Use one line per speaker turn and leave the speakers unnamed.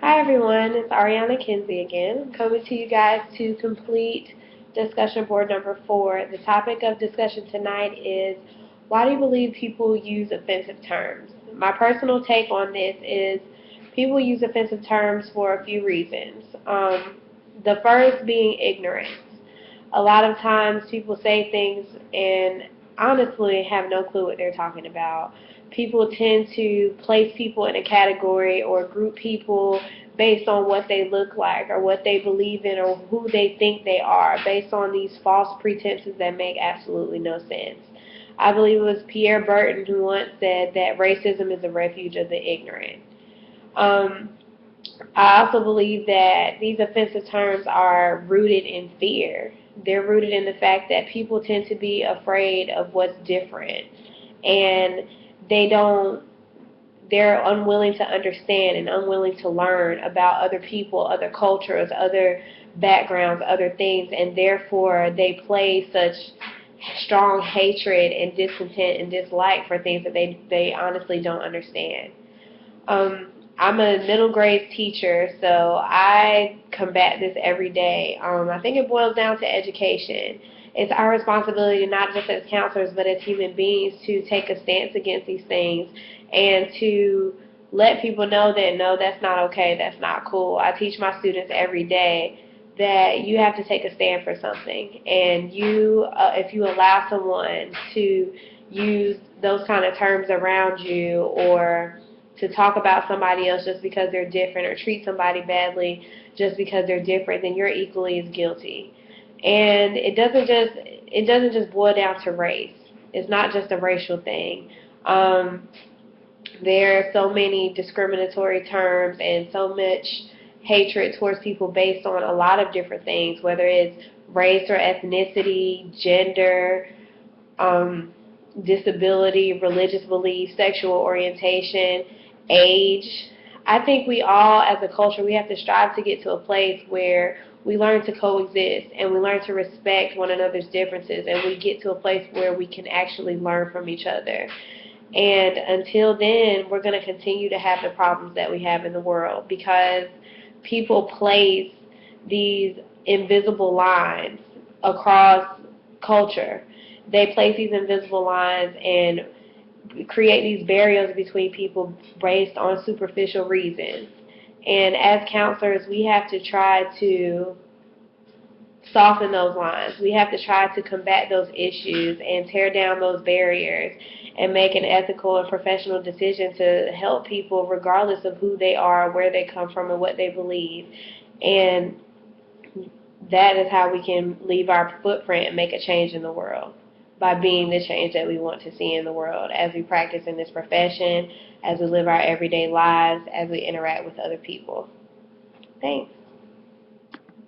Hi everyone, it's Ariana Kinsey again. I'm coming to you guys to complete discussion board number 4. The topic of discussion tonight is, why do you believe people use offensive terms? My personal take on this is, people use offensive terms for a few reasons. The first being ignorance. A lot of times people say things and honestly have no clue what they're talking about. People tend to place people in a category or group people based on what they look like or what they believe in or who they think they are, based on these false pretenses that make absolutely no sense. I believe it was Pierre Burton who once said that racism is a refuge of the ignorant. Um, I also believe that these offensive terms are rooted in fear. They're rooted in the fact that people tend to be afraid of what's different, and they don't they're unwilling to understand and unwilling to learn about other people, other cultures, other backgrounds, other things, and therefore they play such strong hatred and discontent and dislike for things that they honestly don't understand. Um, I'm a middle grade teacher, so I combat this every day. I think it boils down to education. It's our responsibility, not just as counselors, but as human beings, to take a stance against these things and to let people know that no, that's not okay, that's not cool. I teach my students every day that you have to take a stand for something, and if you allow someone to use those kind of terms around you, or to talk about somebody else just because they're different, or treat somebody badly just because they're different, then you're equally as guilty. And it doesn't just boil down to race. It's not just a racial thing. Um, there are so many discriminatory terms and so much hatred towards people based on a lot of different things, whether it's race or ethnicity, gender, um, disability, religious belief, sexual orientation, age. I think we all, as a culture, we have to strive to get to a place where we learn to coexist and we learn to respect one another's differences, and we get to a place where we can actually learn from each other. And until then, we're going to continue to have the problems that we have in the world, because people place these invisible lines across culture. They place these invisible lines and create these barriers between people based on superficial reasons. And as counselors, we have to try to soften those lines. We have to try to combat those issues and tear down those barriers and make an ethical and professional decision to help people regardless of who they are, where they come from, and what they believe. And that is how we can leave our footprint and make a change in the world, by being the change that we want to see in the world as we practice in this profession, as we live our everyday lives, as we interact with other people. Thanks.